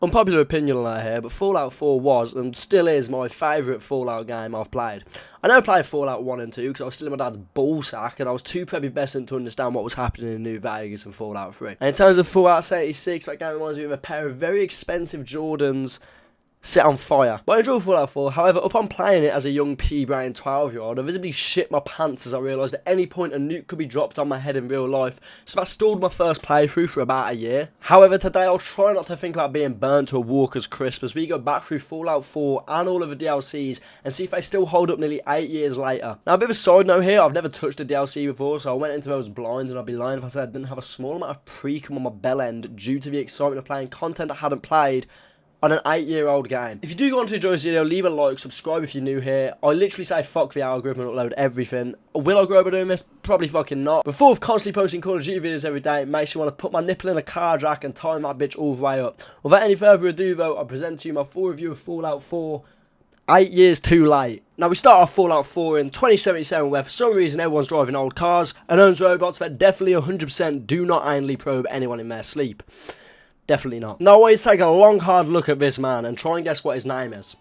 Unpopular opinion on that here, but Fallout 4 was, and still is, my favourite Fallout game I've played. I never played Fallout 1 and 2 because I was still in my dad's ballsack and I was too prepubescent to understand what was happening in New Vegas and Fallout 3. And in terms of Fallout 76, that game reminds me of a pair of very expensive Jordans set on fire. But I enjoyed Fallout 4, however, upon playing it as a young pea-brain 12-year-old, I visibly shit my pants as I realised at any point a nuke could be dropped on my head in real life, so that stalled my first playthrough for about a year. However, today I'll try not to think about being burnt to a Walker's crisp as we go back through Fallout 4 and all of the DLCs and see if they still hold up nearly 8 years later. Now, a bit of a side note here, I've never touched a DLC before, so I went into those blind and I'd be lying if I said I didn't have a small amount of pre-cum on my bell end due to the excitement of playing content I hadn't played on an 8-year-old game. If you do want to enjoy this video, leave a like, subscribe if you're new here. I literally say fuck the algorithm and upload everything. Will I grow by doing this? Probably fucking not. But full of constantly posting Call of Duty videos every day, it makes me want to put my nipple in a car jack and tie that bitch all the way up. Without any further ado though, I present to you my full review of Fallout 4, 8 years too late. Now we start off Fallout 4 in 2077 where for some reason everyone's driving old cars and owns robots that definitely 100% do not anally probe anyone in their sleep. Definitely not. Now I want you to take a long hard look at this man and try and guess what his name is.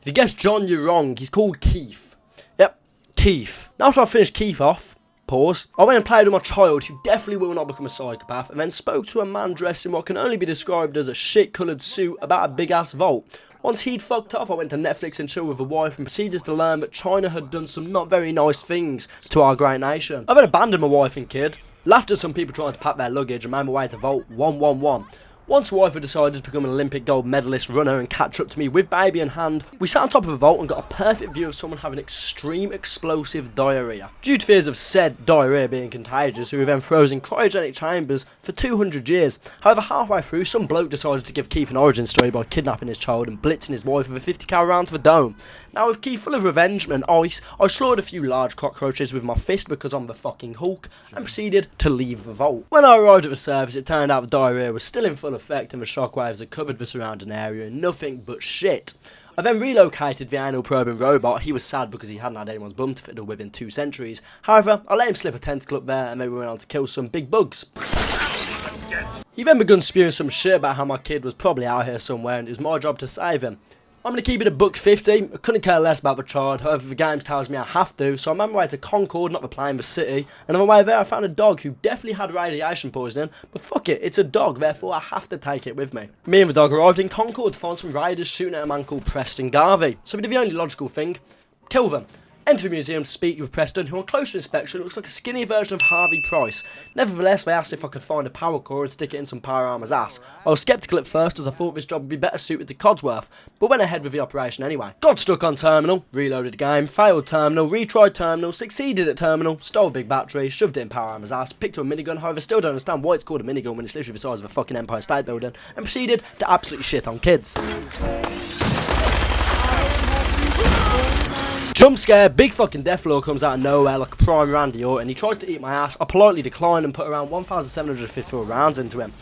If you guess John, you're wrong. He's called Keith. Yep, Keith. Now after I finished Keith off, pause, I went and played with my child who definitely will not become a psychopath and then spoke to a man dressed in what can only be described as a shit coloured suit about a big ass vault. Once he'd fucked off, I went to Netflix and chilled with the wife and proceeded to learn that China had done some not very nice things to our great nation. I then abandoned my wife and kid, laughed at some people trying to pack their luggage and made my way to Vault 111. Once the wife had decided to become an Olympic gold medalist runner and catch up to me with baby in hand, we sat on top of a vault and got a perfect view of someone having extreme explosive diarrhea. Due to fears of said diarrhea being contagious, we were then frozen in cryogenic chambers for 200 years. However, halfway through, some bloke decided to give Keith an origin story by kidnapping his child and blitzing his wife with a 50 cal round to the dome. Now with Keith full of revenge and ice, I slaughtered a few large cockroaches with my fist because I'm the fucking Hulk and proceeded to leave the vault. When I arrived at the surface, it turned out the diarrhea was still in full effect and the shockwaves had covered the surrounding area and nothing but shit. I then relocated the anal probing robot. He was sad because he hadn't had anyone's bum to fiddle with in 2 centuries. However, I let him slip a tentacle up there and then we went on to kill some big bugs. He then begun spewing some shit about how my kid was probably out here somewhere and it was my job to save him. I'm going to keep it $1.50. I couldn't care less about the child, however the game tells me I have to, so I'm on my way to Concord, not the plane, the city, and on my way there I found a dog who definitely had radiation poisoning, but fuck it, it's a dog, therefore I have to take it with me. Me and the dog arrived in Concord to find some raiders shooting at a man called Preston Garvey, so we did the only logical thing, kill them. Enter the museum to speak with Preston, who on closer inspection looks like a skinny version of Harvey Price. Nevertheless, they asked if I could find a power core and stick it in some power armor's ass. I was sceptical at first as I thought this job would be better suited to Codsworth, but went ahead with the operation anyway. Got stuck on terminal, reloaded the game, failed terminal, retried terminal, succeeded at terminal, stole a big battery, shoved it in power armor's ass, picked up a minigun, however still don't understand why it's called a minigun when it's literally the size of a fucking Empire State Building, and proceeded to absolutely shit on kids. Jump scare, big fucking Deathlord comes out of nowhere like a prime Randy Orton. He tries to eat my ass. I politely decline and put around 1,754 rounds into him.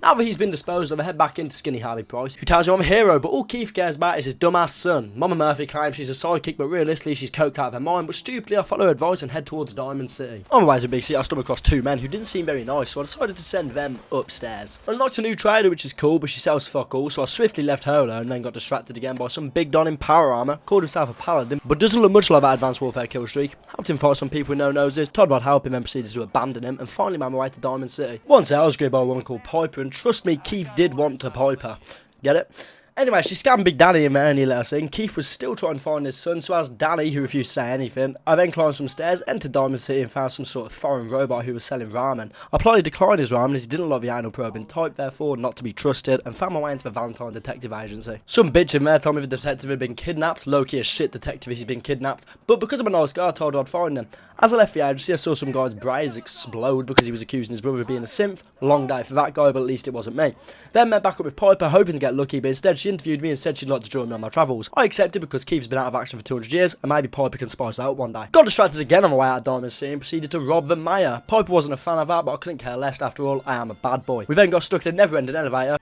Now that he's been disposed of, I head back into Skinny Harvey Price, who tells me I'm a hero, but all Keith cares about is his dumbass son. Mama Murphy claims she's a sidekick, but realistically she's coked out of her mind, but stupidly I follow her advice and head towards Diamond City. On my way to Big City, I stumbled across 2 men who didn't seem very nice, so I decided to send them upstairs. I unlocked a new trader, which is cool, but she sells fuck all, so I swiftly left her alone and then got distracted again by some big don in power armor, called himself a paladin, but doesn't look much like that Advanced Warfare kill streak. Helped him fight some people with no noses, told I'd help him and proceeded to abandon him, and finally made my way to Diamond City. Once there, I was greeted by a woman called Piper, and trust me, Keith did want to Piper. Get it? Anyway, she scammed Big Danny in there and he let us in. Keith was still trying to find his son, so as Danny, who refused to say anything, I then climbed some stairs, entered Diamond City and found some sort of foreign robot who was selling ramen. I politely declined his ramen as he didn't like the anal probing type, therefore not to be trusted, and found my way into the Valentine Detective Agency. Some bitch in there told me the detective had been kidnapped. Low-key as shit detective he's been kidnapped, but because I'm a nice guy I told her I'd find him. As I left the agency I saw some guy's brains explode because he was accusing his brother of being a simp. Long day for that guy, but at least it wasn't me. Then met back up with Piper hoping to get lucky, but instead she interviewed me and said she'd like to join me on my travels. I accepted because Keith's been out of action for 200 years and maybe Piper can spice out one day. Got distracted again on my way out of Diamond City and proceeded to rob the mayor. Piper wasn't a fan of that, but I couldn't care less. After all, I am a bad boy. We then got stuck in a never-ending elevator.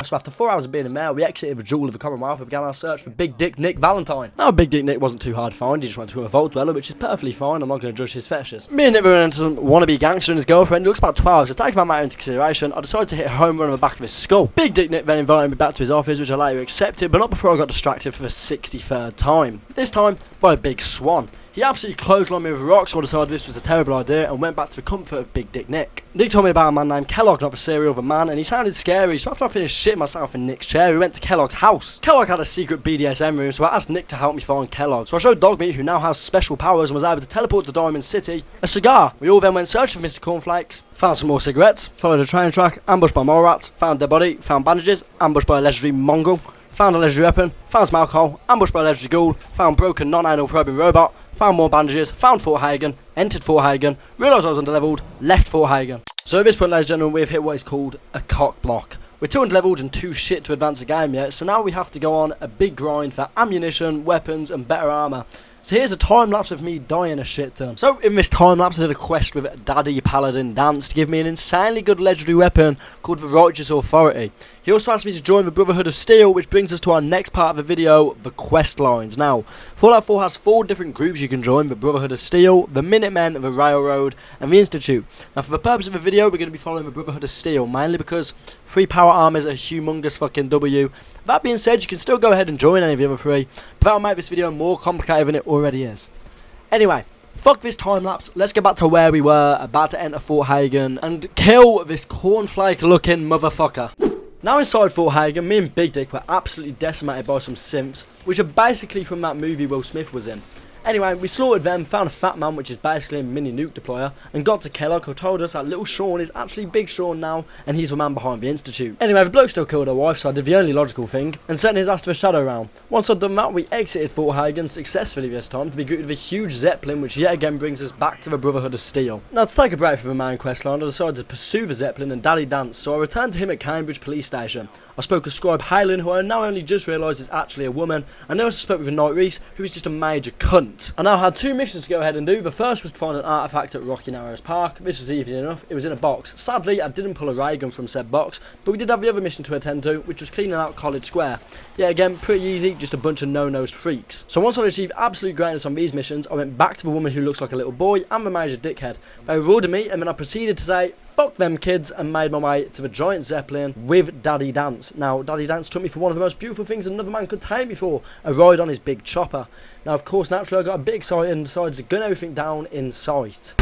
so after 4 hours of being in there, we exited the Jewel of the Commonwealth and began our search for Big Dick Nick Valentine. Now, Big Dick Nick wasn't too hard to find, he just went to a vault dweller, which is perfectly fine, I'm not going to judge his fetishes. Me and Nick were into some wannabe gangster and his girlfriend, who looks about 12, so taking that matter into consideration, I decided to hit a home run on the back of his skull. Big Dick Nick then invited me back to his office, which I later accepted, but not before I got distracted for the 63rd time. This time, by a big swan. He absolutely clotheslined me with a rock, so I decided this was a terrible idea and went back to the comfort of Big Dick Nick. Nick told me about a man named Kellogg, not the cereal of a man, and he sounded scary, so after I finished shitting myself in Nick's chair, we went to Kellogg's house. Kellogg had a secret BDSM room, so I asked Nick to help me find Kellogg. So I showed Dogmeat, who now has special powers and was able to teleport to Diamond City, a cigar. We all then went searching for Mr. Cornflakes, found some more cigarettes, followed a train track, ambushed by mole rats, found their body, found bandages, ambushed by a legendary mongrel, found a legendary weapon, found some alcohol, ambushed by a legendary ghoul, found broken non-anal probing robot, found more bandages, found Fort Hagen, entered Fort Hagen, realised I was underleveled, left Fort Hagen. So at this point, ladies and gentlemen, we've hit what is called a cock block. We're too underleveled and too shit to advance the game yet, so now we have to go on a big grind for ammunition, weapons and better armour. So here's a time lapse of me dying a shit ton. So in this time lapse I did a quest with Daddy Paladin Dance to give me an insanely good legendary weapon called the Righteous Authority. He also asked me to join the Brotherhood of Steel, which brings us to our next part of the video, the Questlines. Now, Fallout 4 has 4 different groups you can join: the Brotherhood of Steel, the Minutemen, the Railroad, and the Institute. Now, for the purpose of the video, we're going to be following the Brotherhood of Steel, mainly because 3 power armors are a humongous fucking W. That being said, you can still go ahead and join any of the other 3, but that'll make this video more complicated than it already is. Anyway, fuck this time lapse, let's get back to where we were, about to enter Fort Hagen, and kill this cornflake looking motherfucker. Now inside Fort Hagen, me and Big Dick were absolutely decimated by some simps, which are basically from that movie Will Smith was in. Anyway, we slaughtered them, found a fat man, which is basically a mini nuke deployer, and got to Kellogg, who told us that little Sean is actually Big Sean now, and he's the man behind the Institute. Anyway, the bloke still killed her wife, so I did the only logical thing, and sent his ass to the Shadow Realm. Once I'd done that, we exited Fort Hagen successfully this time, to be greeted with a huge Zeppelin, which yet again brings us back to the Brotherhood of Steel. Now, to take a break from the main questline, I decided to pursue the Zeppelin and Daddy Dance, so I returned to him at Cambridge Police Station. I spoke with Scribe Halen, who I now only just realised is actually a woman, and I also spoke with Knight Reese, who is just a major cunt. I now had 2 missions to go ahead and do. The first was to find an artifact at Rocky Narrows Park. This was easy enough, it was in a box. Sadly, I didn't pull a ray gun from said box, but we did have the other mission to attend to, which was cleaning out College Square. Yeah, again, pretty easy, just a bunch of no-nosed freaks. So once I achieved absolute greatness on these missions, I went back to the woman who looks like a little boy and the major dickhead. They rewarded me, and then I proceeded to say, fuck them kids, and made my way to the giant Zeppelin with Daddy Dance. Now, Daddy Dance took me for one of the most beautiful things another man could take me for, a ride on his big chopper. Now, of course, naturally, I got a bit excited and decided to gun everything down in sight.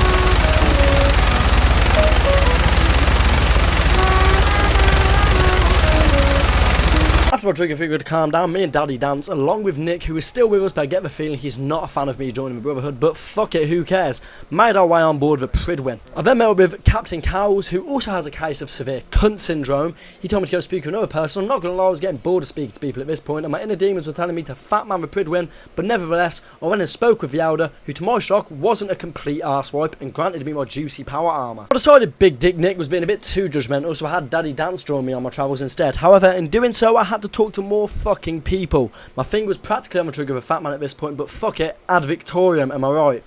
After my trigger figured to calm down, me and Daddy Dance, along with Nick, who is still with us, but I get the feeling he's not a fan of me joining the Brotherhood, but fuck it, who cares, made our way on board the Pridwin. I then met up with Captain Cowles, who also has a case of severe cunt syndrome. He told me to go speak with another person. I'm not going to lie, I was getting bored of speaking to people at this point, and my inner demons were telling me to fat man the Pridwin, but nevertheless, I went and spoke with the Elder, who to my shock wasn't a complete arsewipe, and granted me my juicy power armour. I decided Big Dick Nick was being a bit too judgmental, so I had Daddy Dance join me on my travels instead. However, in doing so, I had to talk to more fucking people. My finger was practically on the trigger of a fat man at this point, but fuck it, ad victoriam, am I right?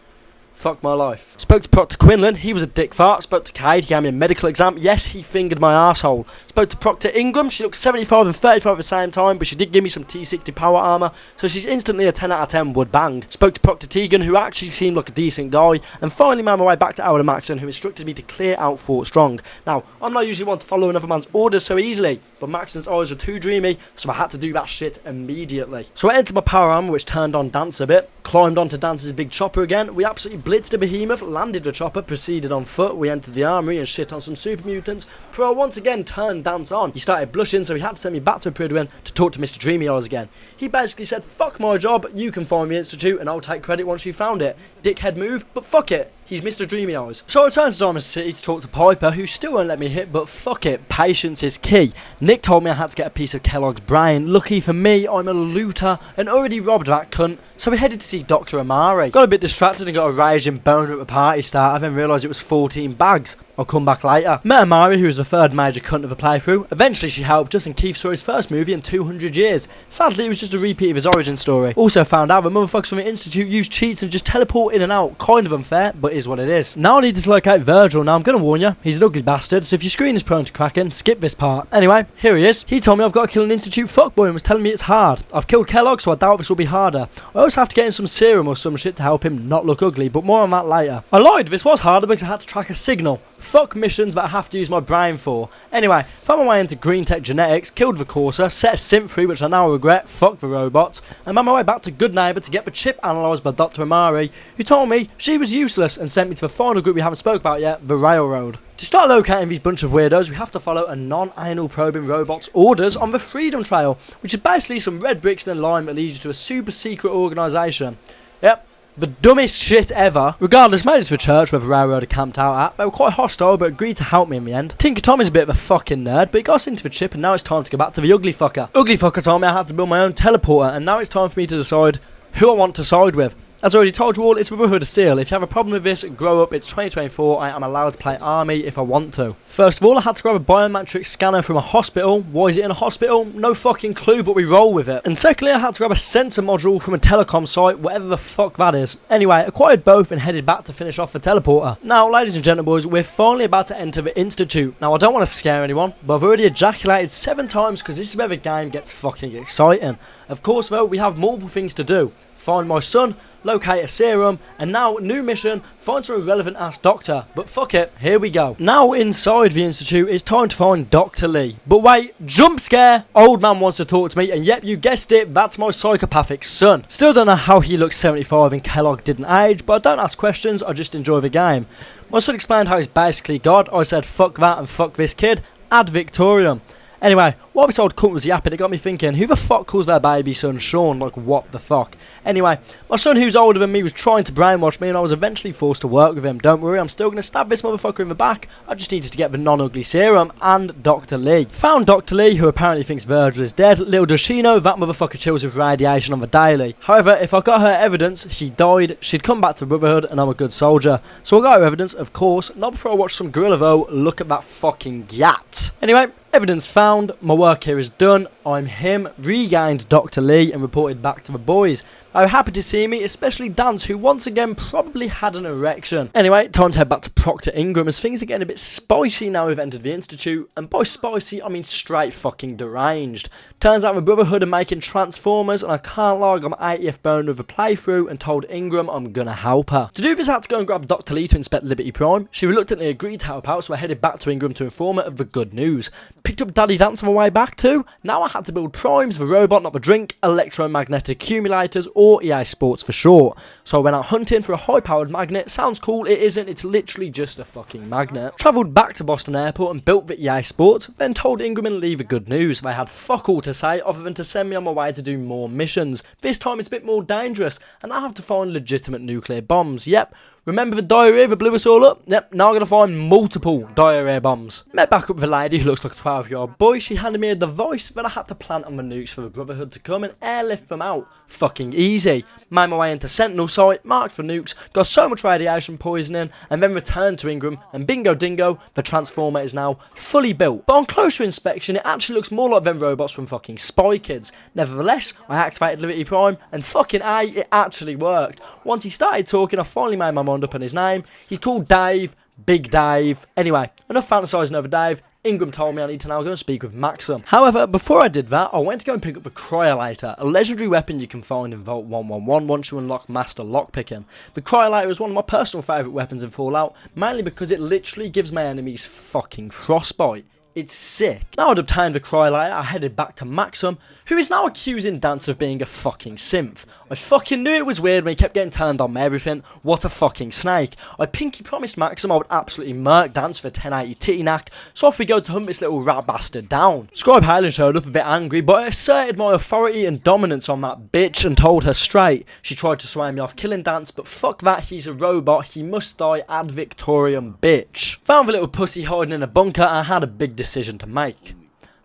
Fuck my life. Spoke to Proctor Quinlan, he was a dick fart. Spoke to Cade, he gave me a medical exam. Yes, he fingered my arsehole. Spoke to Proctor Ingram, she looked 75 and 35 at the same time, but she did give me some T60 power armour, so she's instantly a 10 out of 10 would bang. Spoke to Proctor Tegan, who actually seemed like a decent guy, and finally made my way back to Elder Maxon, who instructed me to clear out Fort Strong. Now, I'm not usually one to follow another man's orders so easily, but Maxon's eyes were too dreamy, so I had to do that shit immediately. So I entered my power armour, which turned on Dance a bit, climbed onto Dance's big chopper again, we absolutely blitzed a behemoth, landed the chopper, proceeded on foot, we entered the armory and shit on some super mutants, before I once again turned Dance on. He started blushing, so he had to send me back to Pridwin to talk to Mr. Dreamy Eyes again. He basically said, fuck my job, you can find the Institute and I'll take credit once you found it. Dickhead move, but fuck it, he's Mr. Dreamy Eyes. So I returned to Diamond City to talk to Piper, who still won't let me hit, but fuck it, patience is key. Nick told me I had to get a piece of Kellogg's brain. Lucky for me, I'm a looter and already robbed that cunt, so we headed to see Dr. Amari. Got a bit distracted and got a raging boner at the party start, I then realised it was 14 bags. I'll come back later. Met Amari, who was the third major cunt of the playthrough. Eventually she helped us and Keith saw his first movie in 200 years. Sadly it was just a repeat of his origin story. Also found out that motherfuckers from the Institute use cheats and just teleport in and out. Kind of unfair, but is what it is. Now I need to locate Virgil. Now I'm gonna warn you, he's an ugly bastard, so if your screen is prone to cracking, skip this part. Anyway, here he is. He told me I've got to kill an Institute fuckboy and was telling me it's hard. I've killed Kellogg, so I doubt this will be harder. I also have to get him some serum or some shit to help him not look ugly, but more on that later. I lied, this was harder because I had to track a signal. Fuck missions that I have to use my brain for. Anyway, found my way into Green Tech Genetics, killed the Corsa, set a synth free which I now regret, fuck the robots, and made my way back to Good Neighbour to get the chip analysed by Dr. Amari, who told me she was useless and sent me to the final group we haven't spoke about yet, the Railroad. To start locating these bunch of weirdos, we have to follow a non-anal probing robot's orders on the Freedom Trail, which is basically some red bricks in a line that leads you to a super secret organisation. Yep. The dumbest shit ever. Regardless, made it to a church where the railroad had camped out at. They were quite hostile but agreed to help me in the end. Tinker Tom is a bit of a fucking nerd, but he got us into the chip and now it's time to go back to the ugly fucker. Ugly fucker told me I had to build my own teleporter and now it's time for me to decide who I want to side with. As I already told you all, it's the Brotherhood of Steel. If you have a problem with this, grow up, it's 2024, I am allowed to play Army if I want to. First of all, I had to grab a biometric scanner from a hospital. Why is it in a hospital? No fucking clue, but we roll with it. And secondly, I had to grab a sensor module from a telecom site, whatever the fuck that is. Anyway, acquired both and headed back to finish off the teleporter. Now, ladies and gentlemen, boys, we're finally about to enter the Institute. Now, I don't want to scare anyone, but I've already ejaculated 7 times because this is where the game gets fucking exciting. Of course, though, we have multiple things to do. Find my son, locate a serum, and now, new mission, find some relevant ass doctor. But fuck it, here we go. Now inside the Institute, it's time to find Dr. Lee. But wait, jump scare! Old man wants to talk to me, and yep, you guessed it, that's my psychopathic son. Still don't know how he looks 75 and Kellogg didn't age, but I don't ask questions, I just enjoy the game. My son explained how he's basically God. I said fuck that and fuck this kid, ad Victorium. Anyway, while this old cunt was yapping, it got me thinking, who the fuck calls their baby son Sean? Like, what the fuck? Anyway, my son who's older than me was trying to brainwash me and I was eventually forced to work with him. Don't worry, I'm still going to stab this motherfucker in the back. I just needed to get the non-ugly serum and Dr. Lee. Found Dr. Lee, who apparently thinks Virgil is dead. Little does she know, that motherfucker chills with radiation on the daily. However, if I got her evidence, she died, she'd come back to Brotherhood and I'm a good soldier. So I got her evidence, of course, not before I watch some gorilla though. Look at that fucking gat. Anyway, evidence found, my work here is done, I'm him, regained Dr. Lee and reported back to the boys. They were happy to see me, especially Dance, who once again probably had an erection. Anyway, time to head back to Proctor Ingram as things are getting a bit spicy now we've entered the Institute, and by spicy I mean straight fucking deranged. Turns out the Brotherhood are making Transformers and I can't lie, I got my 80th bone of a playthrough and told Ingram I'm gonna help her. To do this I had to go and grab Dr. Lee to inspect Liberty Prime. She reluctantly agreed to help out, so I headed back to Ingram to inform her of the good news. Picked up Daddy Dance on the way back too. Now I had to build primes, the robot, not the drink, electromagnetic accumulators, or EA Sports for short. So I went out hunting for a high powered magnet. Sounds cool, it isn't, it's literally just a fucking magnet. Travelled back to Boston Airport and built the EA Sports, then told Ingram and Lee the good news. They had fuck all to say other than to send me on my way to do more missions. This time it's a bit more dangerous and I have to find legitimate nuclear bombs. Yep. Remember the diarrhea that blew us all up? Yep, now I'm going to find multiple diarrhea bombs. Met back up with a lady who looks like a 12-year-old boy. She handed me a device that I had to plant on the nukes for the Brotherhood to come and airlift them out. Fucking easy. Made my way into Sentinel site, marked for nukes, got so much radiation poisoning, and then returned to Ingram, and bingo dingo, the Transformer is now fully built. But on closer inspection, it actually looks more like them robots from fucking Spy Kids. Nevertheless, I activated Liberty Prime, and fucking A, it actually worked. Once he started talking, I finally made my mind up on his name. He's called Dave, Big Dave. Anyway, enough fantasising over Dave. Ingram told me I need to now go and speak with Maxim. However, before I did that, I went to go and pick up the Cryolator, a legendary weapon you can find in Vault 111 once you unlock Master Lockpicking. The Cryolator is one of my personal favourite weapons in Fallout, mainly because it literally gives my enemies fucking frostbite. It's sick. Now I'd obtained the Cryolator, I headed back to Maxim, who is now accusing Dance of being a fucking simp. I fucking knew it was weird when he kept getting turned on by everything. What a fucking snake. I pinky promised Maxim I would absolutely murk Dance for 1080 titty knack, so off we go to hunt this little rat bastard down. Scribe Halen showed up a bit angry, but I asserted my authority and dominance on that bitch and told her straight. She tried to sway me off killing Dance, but fuck that, he's a robot, he must die ad Victorium bitch. Found the little pussy hiding in a bunker and I had a big decision to make.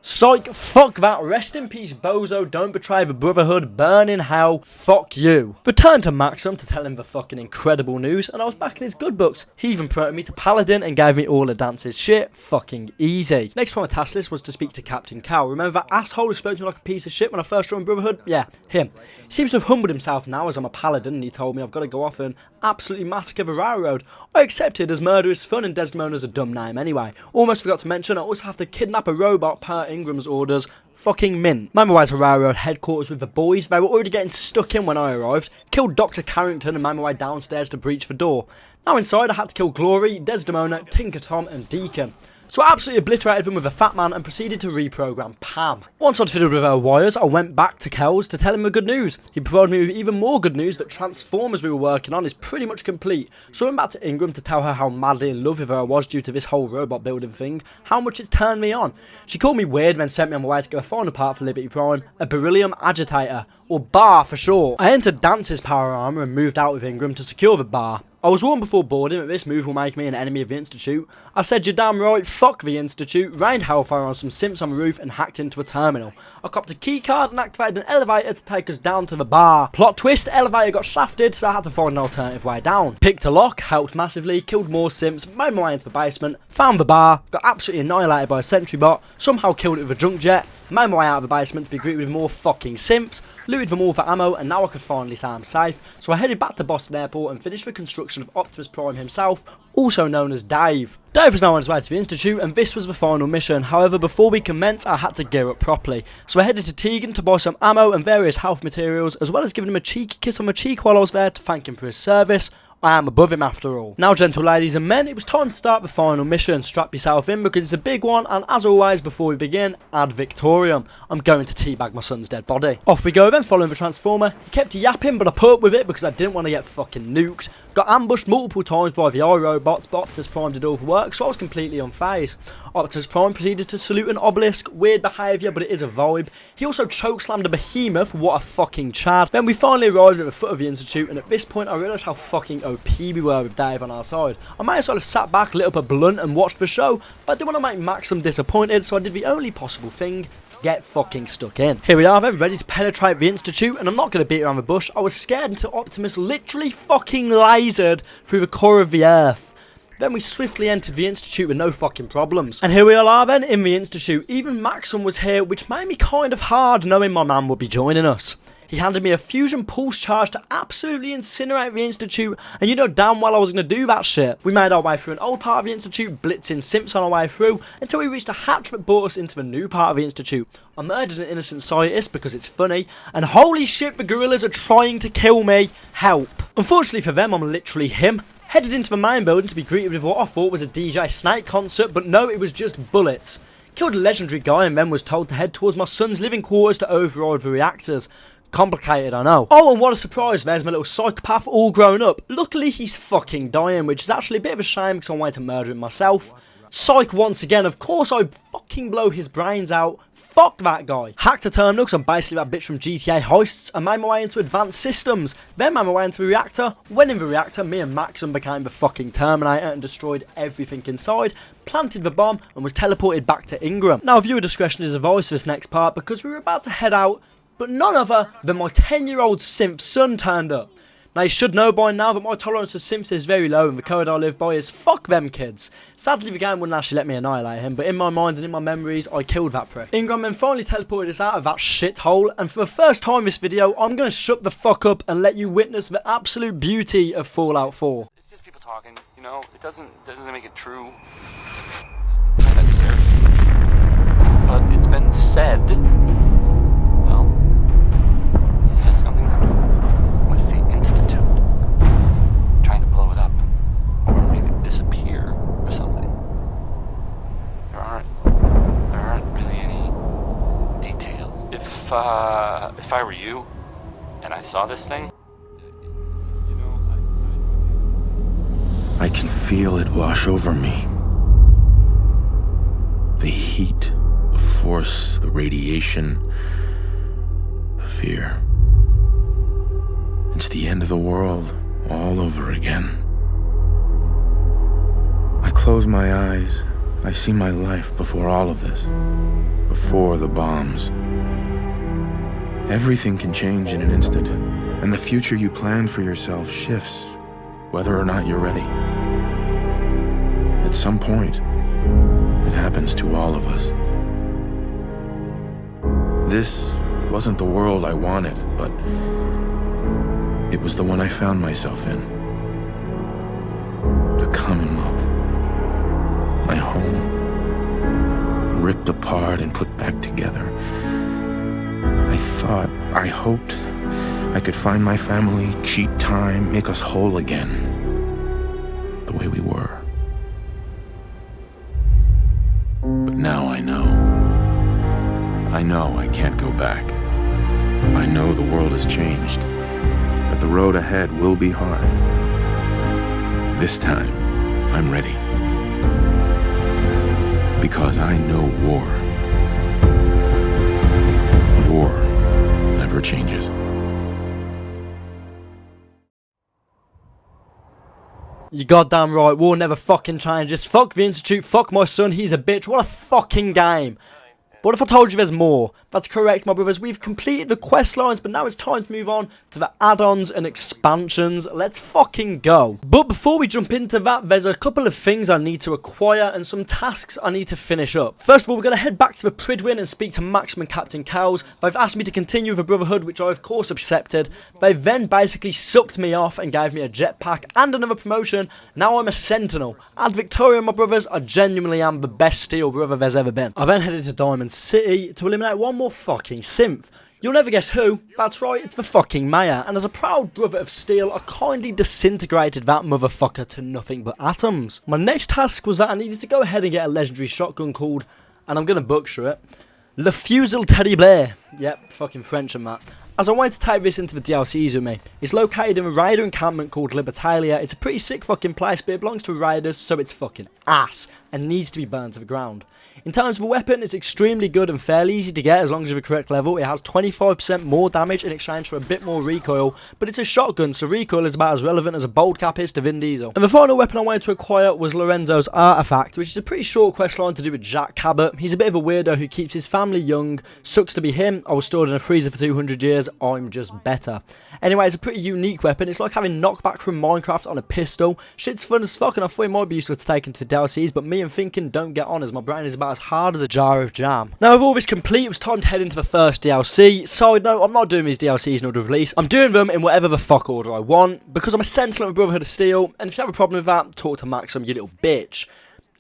Psych, fuck that, rest in peace bozo, don't betray the brotherhood, burn in hell, fuck you. Returned to Maxim to tell him the fucking incredible news, and I was back in his good books. He even promoted me to Paladin and gave me all the dances. Shit, fucking easy. Next on my task list was to speak to Captain Cal. Remember that asshole who spoke to me like a piece of shit when I first joined Brotherhood? Yeah, him. He seems to have humbled himself now as I'm a Paladin, and he told me I've got to go off and absolutely massacre the railroad. I accepted as murder is fun and Desdemona's a dumb name anyway. Almost forgot to mention I also have to kidnap a robot per Ingram's orders. Fucking mint. Made my way to railroad headquarters with the boys. They were already getting stuck in when I arrived. Killed Dr. Carrington and made my way downstairs to breach the door. Now inside I had to kill Glory, Desdemona, Tinker Tom and Deacon. So I absolutely obliterated them with a fat man and proceeded to reprogram Pam. Once I'd fiddled with her wires, I went back to Kells to tell him the good news. He provided me with even more good news that Transformers we were working on is pretty much complete. So I went back to Ingram to tell her how madly in love with her I was due to this whole robot building thing, how much it's turned me on. She called me weird, then sent me on my way to go a final part for Liberty Prime, a beryllium agitator, or bar for short. I entered Dance's power armor and moved out with Ingram to secure the bar. I was warned before boarding that this move will make me an enemy of the Institute. I said you're damn right, fuck the Institute, rained hellfire on some simps on the roof and hacked into a terminal. I copped a key card and activated an elevator to take us down to the bar. Plot twist, the elevator got shafted so I had to find an alternative way down. Picked a lock, helped massively, killed more simps, made my way into the basement, found the bar, got absolutely annihilated by a sentry bot, somehow killed it with a junk jet, made my way out of the basement to be greeted with more fucking simps, looted them all for ammo and now I could finally say I'm safe. So I headed back to Boston Airport and finished the construction of Optimus Prime himself, also known as Dave. Dave was now on his way to the Institute and this was the final mission. However, before we commenced I had to gear up properly. So I headed to Tegan to buy some ammo and various health materials, as well as giving him a cheeky kiss on the cheek while I was there to thank him for his service. I am above him after all. Now gentle ladies and men, it was time to start the final mission. Strap yourself in because it's a big one, and as always before we begin, ad victoriam. I'm going to teabag my son's dead body. Off we go then, following the Transformer. He kept yapping but I put up with it because I didn't want to get fucking nuked. Got ambushed multiple times by the iRobots, but Optimus Prime did all the work, so I was completely unfazed. Optimus Prime proceeded to salute an obelisk, weird behaviour but it is a vibe. He also chokeslammed a behemoth, what a fucking chad. Then we finally arrived at the foot of the Institute, and at this point I realised how fucking OP we were with Dave on our side. I may as well have sat back, lit up a blunt and watched the show, but I didn't want to make Maxim disappointed, so I did the only possible thing: get fucking stuck in. Here we are then, ready to penetrate the Institute, and I'm not going to beat around the bush. I was scared until Optimus literally fucking lasered through the core of the earth. Then we swiftly entered the Institute with no fucking problems. And here we all are then, in the Institute. Even Maxim was here, which made me kind of hard knowing my man would be joining us. He handed me a fusion pulse charge to absolutely incinerate the Institute, and you know damn well I was going to do that shit. We made our way through an old part of the Institute, blitzing simps on our way through, until we reached a hatch that brought us into the new part of the Institute. I murdered an innocent scientist because it's funny, and holy shit, the gorillas are trying to kill me. Help. Unfortunately for them, I'm literally him. Headed into the main building to be greeted with what I thought was a DJ Snake concert, but no, it was just bullets. Killed a legendary guy and then was told to head towards my son's living quarters to override the reactors. Complicated, I know. Oh, and what a surprise, there's my little psychopath all grown up. Luckily, he's fucking dying, which is actually a bit of a shame because I wanted to murder him myself. Psych once again, of course I fucking blow his brains out. Fuck that guy. Hacked a terminal because I'm basically that bitch from GTA heists, and made my way into advanced systems. Then made my way into the reactor. When in the reactor, me and Maxim became the fucking Terminator and destroyed everything inside, planted the bomb, and was teleported back to Ingram. Now viewer discretion is advised for this next part because we were about to head out, but none other than my 10-year-old synth son turned up. Now you should know by now that my tolerance of simps is very low, and the code I live by is fuck them kids. Sadly the game wouldn't actually let me annihilate him, but in my mind and in my memories I killed that prick. Ingram then finally teleported us out of that shithole, and for the first time in this video I'm going to shut the fuck up and let you witness the absolute beauty of Fallout 4. It's just people talking, you know, it doesn't make it true. Not necessarily. But it's been said, well, it has something to do with the Institute. Trying to blow it up. Or make it disappear or something. There aren't really any details. If I were you and I saw this thing, you know, I can feel it wash over me. The heat, the force, the radiation, the fear. It's the end of the world all over again. I close my eyes I see my life before all of this. Before the bombs. Everything can change in an instant, and the future you plan for yourself shifts, whether or not you're ready. At some point, it happens to all of us. This wasn't the world I wanted, but it was the one I found myself in. The Commonwealth. My home. Ripped apart and put back together. I hoped I could find my family, cheat time, make us whole again. The way we were. But now I know. I know I can't go back. I know the world has changed. That the road ahead will be hard. This time, I'm ready. Because I know war. War never changes. You goddamn right, war never fucking changes. Fuck the Institute, fuck my son, he's a bitch. What a fucking game. But what if I told you there's more? That's correct, my brothers. We've completed the quest lines, but now it's time to move on to the add-ons and expansions. Let's fucking go. But before we jump into that, there's a couple of things I need to acquire and some tasks I need to finish up. First of all, we're going to head back to the Pridwin and speak to Maxim and Captain Cows. They've asked me to continue with the Brotherhood, which I of course accepted. They then basically sucked me off and gave me a jetpack and another promotion. Now I'm a Sentinel. And Victoria, my brothers, I genuinely am the best steel brother there's ever been. I then headed to Diamond City to eliminate one more fucking synth. You'll never guess who. That's right, it's the fucking mayor. And as a proud brother of steel, I kindly disintegrated that motherfucker to nothing but atoms. My next task was that I needed to go ahead and get a legendary shotgun called, and I'm gonna butcher it, Le Fusil Terrible. Yep, fucking French and that. As I wanted to take this into the DLCs with me. It's located in a raider encampment called Libertalia. It's a pretty sick fucking place, but it belongs to raiders, so it's fucking ass and needs to be burned to the ground. In terms of a weapon, it's extremely good and fairly easy to get as long as you're the correct level. It has 25% more damage in exchange for a bit more recoil, but it's a shotgun, so recoil is about as relevant as a bolt cap is to Vin Diesel. And the final weapon I wanted to acquire was Lorenzo's Artifact, which is a pretty short quest line to do with Jack Cabot. He's a bit of a weirdo who keeps his family young. Sucks to be him. I was stored in a freezer for 200 years. I'm just better. Anyway, it's a pretty unique weapon. It's like having knockback from Minecraft on a pistol. Shit's fun as fuck, and I thought it might be useful to take into the DLCs, but me and thinking don't get on as my brain is about as hard as a jar of jam. Now with all this complete, it was time to head into the first DLC. Side note, I'm not doing these DLCs in order of release. I'm doing them in whatever the fuck order I want, because I'm a Sentinel of Brotherhood of Steel, and if you have a problem with that, talk to Maxim, you little bitch.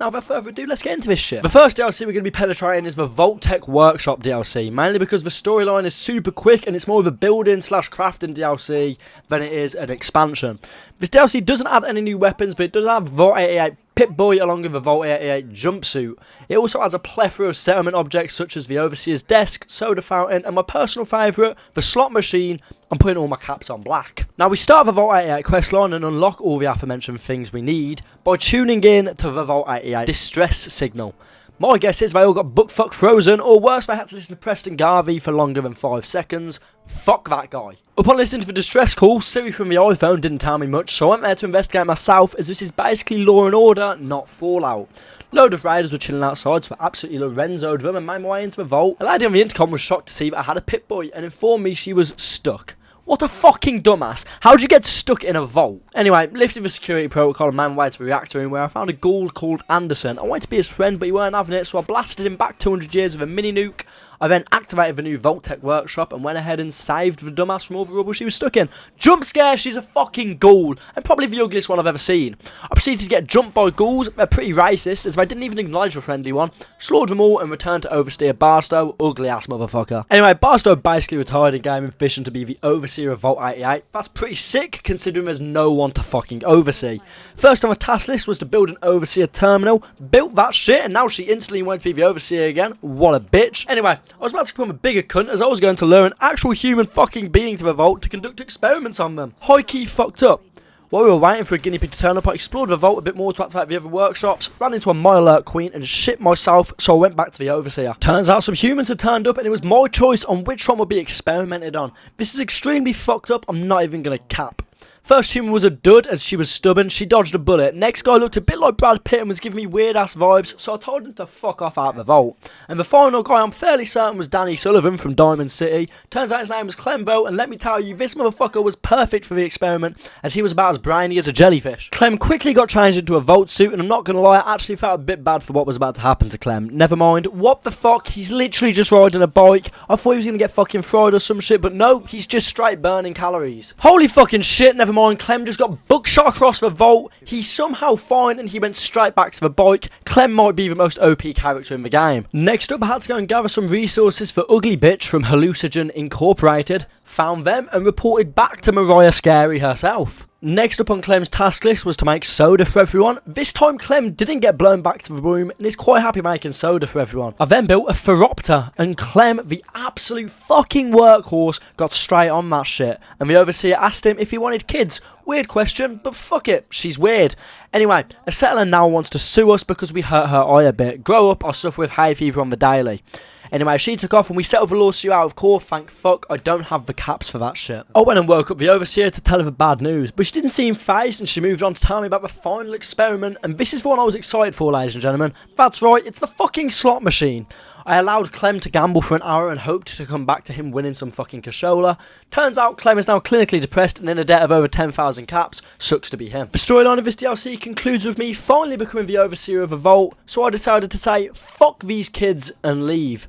Now without further ado, let's get into this shit. The first DLC we're going to be penetrating is the Tec Workshop DLC, mainly because the storyline is super quick and it's more of a building / crafting DLC than it is an expansion. This DLC doesn't add any new weapons, but it does have Vault 88 Pip-Boy along with the Vault 88 jumpsuit. It also has a plethora of settlement objects such as the Overseer's desk, soda fountain, and my personal favourite, the slot machine. I'm putting all my caps on black. Now we start the Vault 88 questline and unlock all the aforementioned things we need by tuning in to the Vault 88 distress signal. My guess is they all got butt-fuck frozen, or worse, they had to listen to Preston Garvey for longer than 5 seconds. Fuck that guy. Upon listening to the distress call, Siri from the iPhone didn't tell me much, so I went there to investigate myself, as this is basically Law and Order, not Fallout. Load of raiders were chilling outside, so I absolutely Lorenzo'd them and made my way into the vault. A lady on the intercom was shocked to see that I had a Pip-Boy and informed me she was stuck. What a fucking dumbass. How'd you get stuck in a vault? Anyway, lifted the security protocol and made my way to the reactor room where I found a ghoul called Anderson. I wanted to be his friend, but he weren't having it, so I blasted him back 200 years with a mini nuke. I then activated the new Tec Workshop and went ahead and saved the dumbass from all the rubble she was stuck in. Jump scare, she's a fucking ghoul, and probably the ugliest one I've ever seen. I proceeded to get jumped by ghouls. They're pretty racist, as they didn't even acknowledge the friendly one. Slaughtered them all and returned to Overseer Barstow, ugly ass motherfucker. Anyway, Barstow basically retired and gave him permission to be the Overseer of Vault 88. That's pretty sick, considering there's no one to fucking oversee. First on the task list was to build an Overseer terminal. Built that shit, and now she instantly wanted to be the Overseer again. What a bitch. Anyway, I was about to become a bigger cunt as I was going to lure an actual human fucking being to the vault to conduct experiments on them. High key fucked up. While we were waiting for a guinea pig to turn up, I explored the vault a bit more to activate the other workshops, ran into a My Alert Queen and shit myself, so I went back to the Overseer. Turns out some humans had turned up and it was my choice on which one would be experimented on. This is extremely fucked up, I'm not even gonna cap. First human was a dud as she was stubborn, she dodged a bullet. Next guy looked a bit like Brad Pitt and was giving me weird ass vibes, so I told him to fuck off out of the vault. And the final guy I'm fairly certain was Danny Sullivan from Diamond City. Turns out his name was Clemvo, and let me tell you, this motherfucker was perfect for the experiment as he was about as brainy as a jellyfish. Clem quickly got changed into a vault suit, and I'm not gonna lie, I actually felt a bit bad for what was about to happen to Clem. Never mind, what the fuck, he's literally just riding a bike. I thought he was gonna get fucking fried or some shit, but no, he's just straight burning calories. Holy fucking shit, never mind, Clem just got buckshot across the vault. He's somehow fine and he went straight back to the bike. Clem might be the most OP character in the game. Next up, I had to go and gather some resources for Ugly Bitch from Hallucinogen Incorporated. Found them and reported back to Mariah Scary herself. Next up on Clem's task list was to make soda for everyone. This time Clem didn't get blown back to the room and is quite happy making soda for everyone. I then built a Pteropter and Clem, the absolute fucking workhorse, got straight on that shit. And the overseer asked him if he wanted kids. Weird question, but fuck it, she's weird. Anyway, a settler now wants to sue us because we hurt her eye a bit. Grow up or suffer with hay fever on the daily. Anyway, she took off and we settled the lawsuit out of court. Thank fuck, I don't have the caps for that shit. I went and woke up the overseer to tell her the bad news, but she didn't seem phased and she moved on to tell me about the final experiment, and this is the one I was excited for, ladies and gentlemen. That's right, it's the fucking slot machine. I allowed Clem to gamble for an hour and hoped to come back to him winning some fucking cashola. Turns out Clem is now clinically depressed and in a debt of over 10,000 caps. Sucks to be him. The storyline of this DLC concludes with me finally becoming the overseer of a vault, so I decided to say fuck these kids and leave.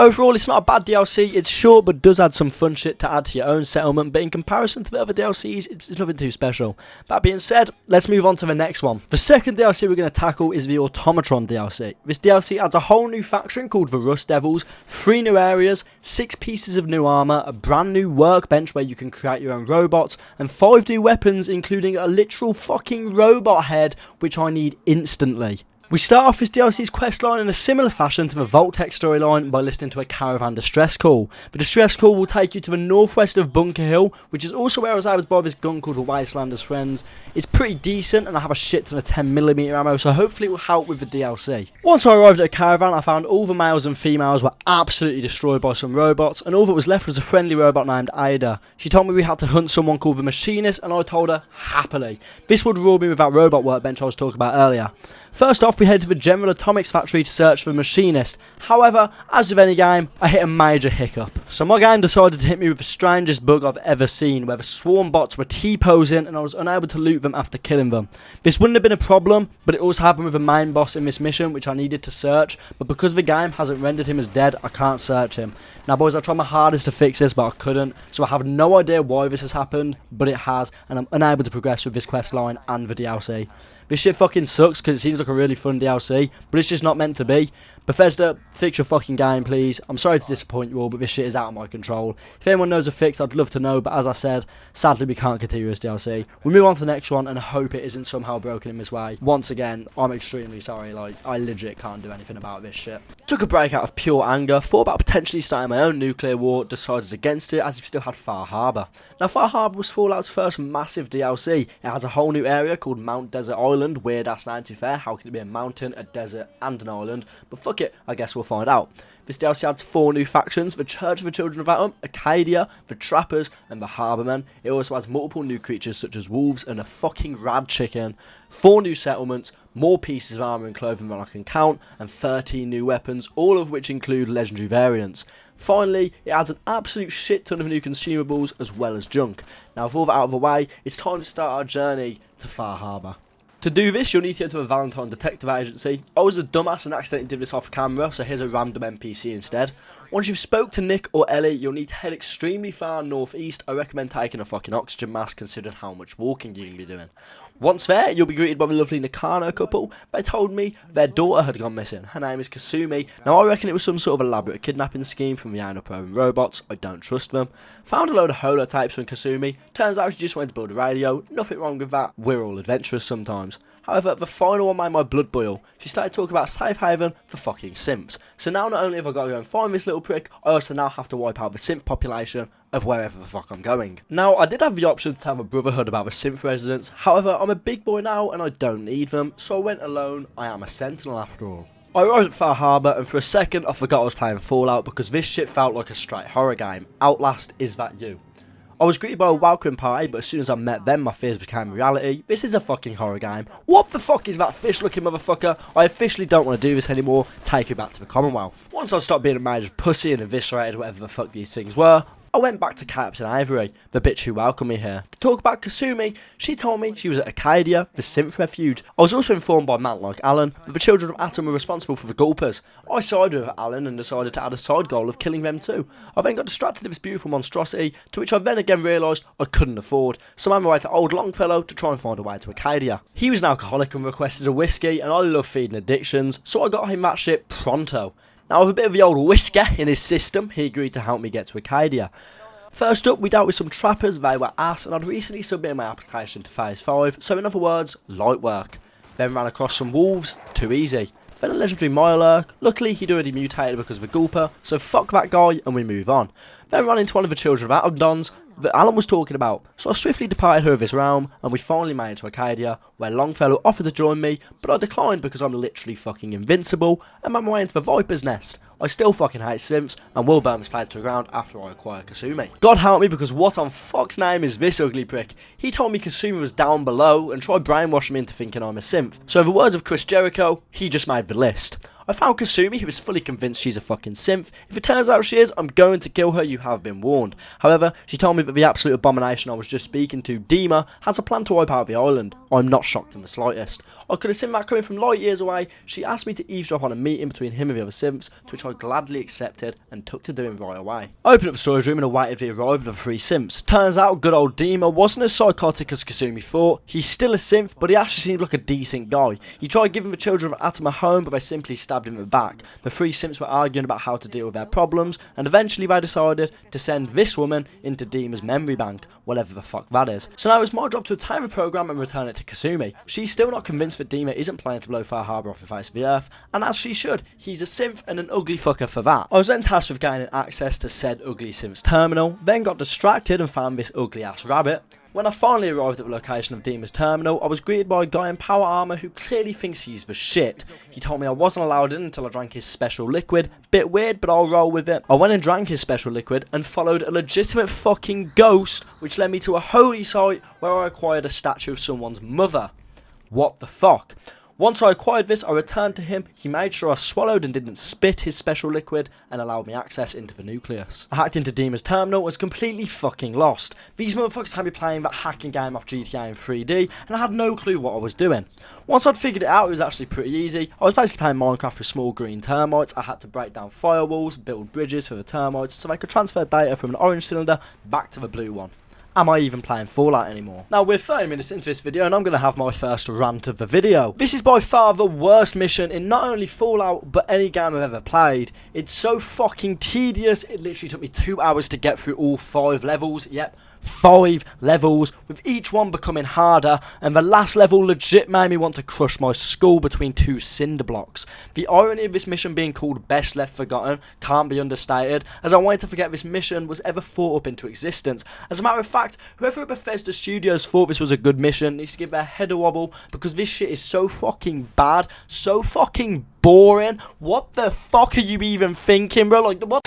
Overall, it's not a bad DLC, it's short but does add some fun shit to add to your own settlement, but in comparison to the other DLCs, it's nothing too special. That being said, let's move on to the next one. The second DLC we're going to tackle is the Automatron DLC. This DLC adds a whole new faction called the Rust Devils, 3 new areas, 6 pieces of new armour, a brand new workbench where you can create your own robots, and 5 new weapons including a literal fucking robot head, which I need instantly. We start off this DLC's questline in a similar fashion to the Vault-Tec storyline by listening to a caravan distress call. The distress call will take you to the northwest of Bunker Hill, which is also where I was able to buy this gun called the Wastelander's Friends. It's pretty decent and I have a shit ton of 10mm ammo, so hopefully it will help with the DLC. Once I arrived at a caravan, I found all the males and females were absolutely destroyed by some robots, and all that was left was a friendly robot named Ada. She told me we had to hunt someone called the Machinist, and I told her happily. This would rule me with that robot workbench I was talking about earlier. First off, we head to the General Atomics factory to search for the Machinist. However, as with any game, I hit a major hiccup. So my game decided to hit me with the strangest bug I've ever seen, where the swarm bots were T-posing and I was unable to loot them after killing them. This wouldn't have been a problem, but it also happened with the main boss in this mission, which I needed to search, but because the game hasn't rendered him as dead, I can't search him. Now boys, I tried my hardest to fix this, but I couldn't, so I have no idea why this has happened, but it has, and I'm unable to progress with this quest line and the DLC. This shit fucking sucks because it seems like a really fun DLC, but it's just not meant to be. Bethesda, fix your fucking game, please. I'm sorry to disappoint you all, but this shit is out of my control. If anyone knows a fix, I'd love to know, but as I said, sadly we can't continue this DLC. We'll move on to the next one and hope it isn't somehow broken in this way. Once again, I'm extremely sorry, like, I legit can't do anything about this shit. Took a break out of pure anger, thought about potentially starting my own nuclear war, decided against it as we still had Far Harbor. Now Far Harbor was Fallout's first massive DLC. It has a whole new area called Mount Desert Island, weird ass name to be fair, how can it be a mountain, a desert and an island, but fuck it, I guess we'll find out. This DLC adds 4 new factions, the Church of the Children of Atom, Acadia, the Trappers and the Harbormen. It also has multiple new creatures such as wolves and a fucking rad chicken, 4 new settlements, more pieces of armour and clothing than I can count, and 13 new weapons, all of which include legendary variants. Finally, it adds an absolute shit ton of new consumables as well as junk. Now with all that out of the way, it's time to start our journey to Far Harbor. To do this, you'll need to go to a Valentine Detective Agency. I was a dumbass and accidentally did this off camera, so here's a random NPC instead. Once you've spoke to Nick or Ellie, you'll need to head extremely far northeast. I recommend taking a fucking oxygen mask considering how much walking you're going to be doing. Once there, you'll be greeted by the lovely Nakano couple. They told me their daughter had gone missing. Her name is Kasumi. Now I reckon it was some sort of elaborate kidnapping scheme from the Pro and robots. I don't trust them. Found a load of holotapes from Kasumi. Turns out she just wanted to build a radio. Nothing wrong with that. We're all adventurous sometimes. However, the final one made my blood boil. She started talking about safe haven for fucking simps. So now not only have I got to go and find this little prick, I also now have to wipe out the simp population of wherever the fuck I'm going. Now, I did have the option to tell my brotherhood about the simp residents. However, I'm a big boy now and I don't need them, so I went alone. I am a sentinel after all. I arrived at Far Harbor and for a second I forgot I was playing Fallout because this shit felt like a straight horror game. Outlast, is that you? I was greeted by a welcome party, but as soon as I met them, my fears became reality. This is a fucking horror game. What the fuck is that fish looking motherfucker? I officially don't want to do this anymore. Take me back to the Commonwealth. Once I stopped being a major pussy and eviscerated whatever the fuck these things were, I went back to Captain Avery, the bitch who welcomed me here, to talk about Kasumi. She told me she was at Acadia, the synth refuge. I was also informed by a man like Alan that the children of Atom were responsible for the Gulpers. I sided with Alan and decided to add a side goal of killing them too. I then got distracted with this beautiful monstrosity, to which I then again realised I couldn't afford, so I made my way to Old Longfellow to try and find a way to Acadia. He was an alcoholic and requested a whiskey, and I love feeding addictions, so I got him that shit pronto. Now, with a bit of the old whisker in his system, he agreed to help me get to Acadia. First up, we dealt with some trappers. They were ass, and I'd recently submitted my application to Phase 5, so in other words, light work. Then ran across some wolves, too easy. Then a legendary Mirelurk. Luckily, he'd already mutated because of a Gulper, so fuck that guy and we move on. Then ran into one of the children of Atomdons that Alan was talking about, so I swiftly departed her of his realm, and we finally made it to Acadia, where Longfellow offered to join me, but I declined because I'm literally fucking invincible, and made my way into the Viper's Nest. I still fucking hate simps, and will burn this place to the ground after I acquire Kasumi. God help me, because what on fuck's name is this ugly prick? He told me Kasumi was down below, and tried brainwashing me into thinking I'm a simp. So in the words of Chris Jericho, he just made the list. I found Kasumi, who is fully convinced she's a fucking synth. If it turns out she is, I'm going to kill her, you have been warned. However, she told me that the absolute abomination I was just speaking to, Dima, has a plan to wipe out the island. I'm not shocked in the slightest. I could have seen that coming from light years away. She asked me to eavesdrop on a meeting between him and the other synths, to which I gladly accepted and took to doing right away. I opened up the storage room and awaited the arrival of the 3 synths. Turns out good old Dima wasn't as psychotic as Kasumi thought. He's still a synth, but he actually seemed like a decent guy. He tried giving the children of Atom a home, but they simply stabbed him in the back. The 3 simps were arguing about how to deal with their problems, and eventually they decided to send this woman into Dima's memory bank, whatever the fuck that is. So now it's my job to obtain the program and return it to Kasumi. She's still not convinced that Dima isn't planning to blow Far Harbor off the face of the earth, and as she should, he's a synth and an ugly fucker for that. I was then tasked with gaining access to said ugly synth's terminal, then got distracted and found this ugly ass rabbit. When I finally arrived at the location of Dima's terminal, I was greeted by a guy in power armor who clearly thinks he's the shit. He told me I wasn't allowed in until I drank his special liquid. Bit weird, but I'll roll with it. I went and drank his special liquid and followed a legitimate fucking ghost, which led me to a holy site where I acquired a statue of someone's mother. What the fuck? Once I acquired this, I returned to him. He made sure I swallowed and didn't spit his special liquid and allowed me access into the nucleus. I hacked into Dima's terminal and was completely fucking lost. These motherfuckers had me playing that hacking game off GTA in 3D and I had no clue what I was doing. Once I'd figured it out, it was actually pretty easy. I was basically playing Minecraft with small green termites. I had to break down firewalls, build bridges for the termites so they could transfer data from an orange cylinder back to the blue one. Am I even playing Fallout anymore? Now we're 30 minutes into this video and I'm going to have my first rant of the video. This is by far the worst mission in not only Fallout but any game I've ever played. It's so fucking tedious, it literally took me 2 hours to get through all 5 levels. Yep, 5 levels, with each one becoming harder, and the last level legit made me want to crush my skull between 2 cinder blocks. The irony of this mission being called Best Left Forgotten can't be understated, as I wanted to forget this mission was ever thought up into existence. As a matter of fact, whoever at Bethesda Studios thought this was a good mission needs to give their head a wobble, because this shit is so fucking bad, so fucking boring. What the fuck are you even thinking, bro? Like, what?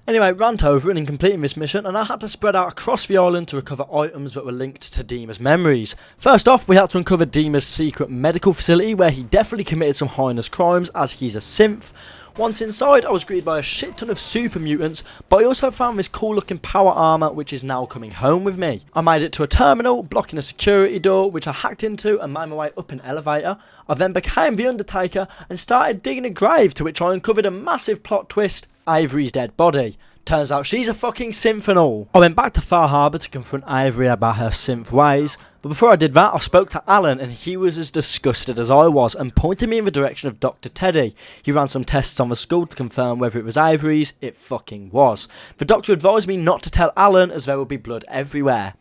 Anyway, rant over and in completing this mission, and I had to spread out across the island to recover items that were linked to Dima's memories. First off, we had to uncover Dima's secret medical facility, where he definitely committed some heinous crimes, as he's a synth. Once inside, I was greeted by a shit ton of super mutants, but I also found this cool looking power armor, which is now coming home with me. I made it to a terminal, blocking a security door, which I hacked into and made my way up an elevator. I then became the Undertaker and started digging a grave, to which I uncovered a massive plot twist: Avery's dead body. Turns out she's a fucking synth and all. I went back to Far Harbor to confront Avery about her synth ways, but before I did that, I spoke to Alan and he was as disgusted as I was and pointed me in the direction of Dr. Teddy. He ran some tests on the skull to confirm whether it was Avery's. It fucking was. The doctor advised me not to tell Alan, as there would be blood everywhere.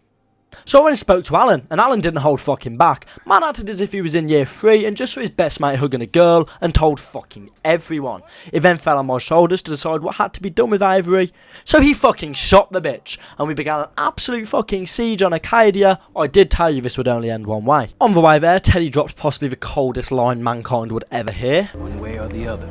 So I went and spoke to Alan, and Alan didn't hold fucking back. Man acted as if he was in year 3 and just saw his best mate hugging a girl and told fucking everyone. It then fell on my shoulders to decide what had to be done with Avery. So he fucking shot the bitch, and we began an absolute fucking siege on Acadia. I did tell you this would only end one way. On the way there, Teddy dropped possibly the coldest line mankind would ever hear. One way or the other,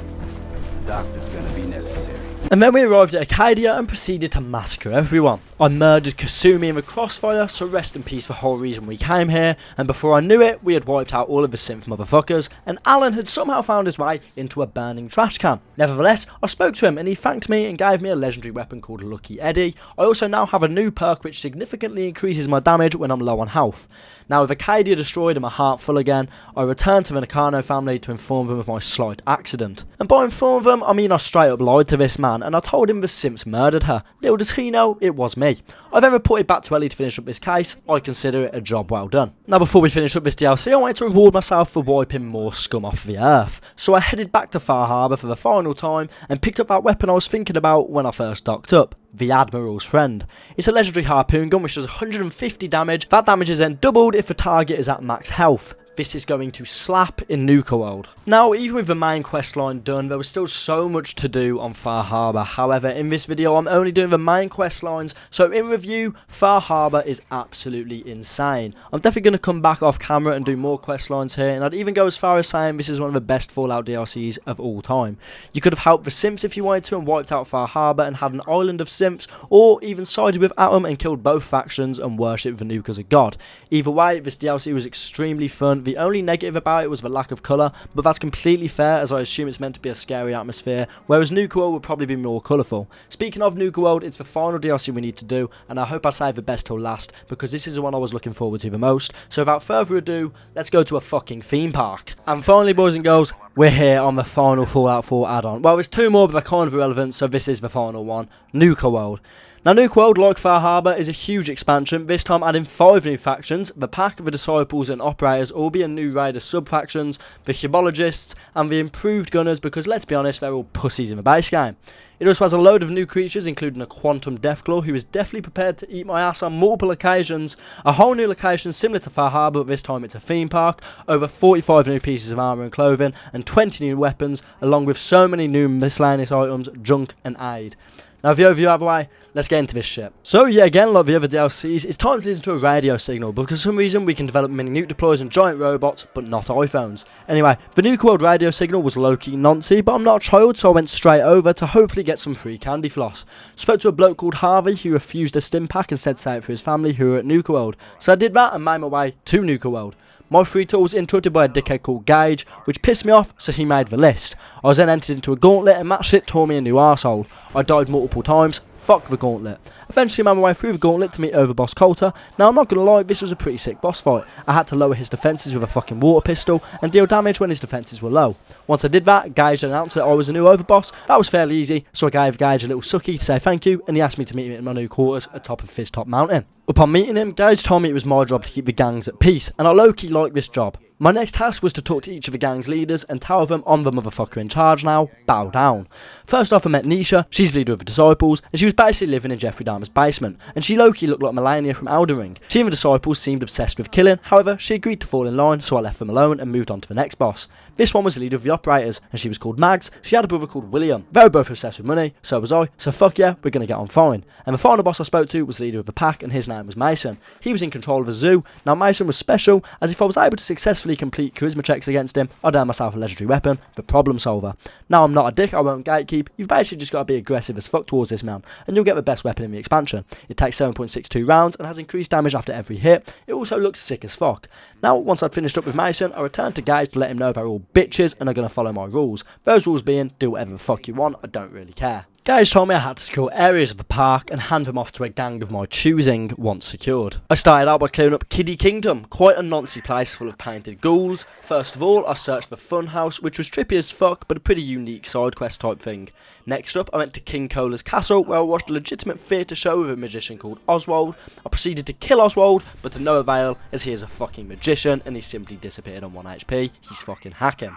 the doctor's gonna be necessary. And then we arrived at Acadia and proceeded to massacre everyone. I murdered Kasumi in the crossfire, so rest in peace for the whole reason we came here, and before I knew it, we had wiped out all of the synth motherfuckers, and Alan had somehow found his way into a burning trash can. Nevertheless, I spoke to him and he thanked me and gave me a legendary weapon called Lucky Eddie. I also now have a new perk which significantly increases my damage when I'm low on health. Now with Acadia destroyed and my heart full again, I returned to the Nakano family to inform them of my slight accident. And by inform them, I mean I straight up lied to this man and I told him the simps murdered her. Little does he know, it was me. I then reported back to Ellie to finish up this case. I consider it a job well done. Now before we finish up this DLC, I wanted to reward myself for wiping more scum off the earth. So I headed back to Far Harbour for the final time and picked up that weapon I was thinking about when I first docked up. The Admiral's Friend. It's a legendary harpoon gun which does 150 damage. That damage is then doubled if the target is at max health. This is going to slap in Nuka-World. Now, even with the main quest line done, there was still so much to do on Far Harbour. However, in this video, I'm only doing the main quest lines, so in review, Far Harbour is absolutely insane. I'm definitely going to come back off camera and do more quest lines here, and I'd even go as far as saying this is one of the best Fallout DLCs of all time. You could have helped the simps if you wanted to and wiped out Far Harbour and had an island of simps, or even sided with Atom and killed both factions and worshipped the nuke as a god. Either way, this DLC was extremely fun. The only negative about it was the lack of colour, but that's completely fair as I assume it's meant to be a scary atmosphere, whereas Nuka-World would probably be more colourful. Speaking of Nuka-World, it's the final DLC we need to do, and I hope I save the best till last, because this is the one I was looking forward to the most. So without further ado, let's go to a fucking theme park. And finally, boys and girls, we're here on the final Fallout 4 add-on. Well, there's two more, but they're kind of irrelevant, so this is the final one, Nuka-World. Now, Nuka-World, like Far Harbour, is a huge expansion, this time adding 5 new factions, the Pack, the Disciples and Operators, all being new Raider sub-factions, the Hubologists, and the Improved Gunners, because let's be honest, they're all pussies in the base game. It also has a load of new creatures, including a Quantum Deathclaw, who is definitely prepared to eat my ass on multiple occasions, a whole new location similar to Far Harbour, but this time it's a theme park, over 45 new pieces of armour and clothing, and 20 new weapons, along with so many new miscellaneous items, junk and aid. Now, with the overview out of the way, let's get into this shit. So, yeah, again, like the other DLCs, it's time to listen to a radio signal, because for some reason we can develop mini nuke deploys and giant robots, but not iPhones. Anyway, the Nuka-World radio signal was low-key noncy, but I'm not a child, so I went straight over to hopefully get some free candy floss. Spoke to a bloke called Harvey, who refused a stim pack and said say it for his family who were at Nuka-World. So I did that and made my way to Nuka-World. My free tour was interrupted by a dickhead called Gage, which pissed me off, so he made the list. I was then entered into a gauntlet and that shit tore me a new arsehole. I died multiple times, fuck the gauntlet. Eventually made my way through the gauntlet to meet Overboss Coulter. Now I'm not gonna lie, this was a pretty sick boss fight. I had to lower his defences with a fucking water pistol and deal damage when his defences were low. Once I did that, Gage announced that I was a new Overboss. That was fairly easy, so I gave Gage a little sucky to say thank you, and he asked me to meet him in my new quarters at top of Fizztop Mountain. Upon meeting him, Gage told me it was my job to keep the gangs at peace, and I low-key like this job. My next task was to talk to each of the gang's leaders and tell them I'm the motherfucker in charge now, bow down. First off I met Nisha, she's the leader of the Disciples, and she was basically living in Jeffrey Dahmer's basement, and she low-key looked like Melania from Elden Ring. She and the Disciples seemed obsessed with killing, however she agreed to fall in line, so I left them alone and moved on to the next boss. This one was the leader of the Operators, and she was called Mags. She had a brother called William. They were both obsessed with money, so was I, so fuck yeah, we're gonna get on fine. And the final boss I spoke to was the leader of the Pack, and his name was Mason. He was in control of a zoo. Now Mason was special, as if I was able to successfully complete charisma checks against him, I'd earn myself a legendary weapon, the Problem Solver. Now I'm not a dick, I won't gatekeep, you've basically just got to be aggressive as fuck towards this man, and you'll get the best weapon in the expansion. It takes 7.62 rounds and has increased damage after every hit. It also looks sick as fuck. Now once I'd finished up with Mason, I returned to Gage to let him know they're all bitches and are going to follow my rules. Those rules being, do whatever the fuck you want, I don't really care. Gage told me I had to secure areas of the park and hand them off to a gang of my choosing once secured. I started out by clearing up Kiddie Kingdom, quite a noncy place full of painted ghouls. First of all, I searched the Funhouse, which was trippy as fuck, but a pretty unique side quest type thing. Next up, I went to King Cola's castle, where I watched a legitimate theatre show with a magician called Oswald. I proceeded to kill Oswald, but to no avail, as he is a fucking magician and he simply disappeared on 1 HP. He's fucking hacking.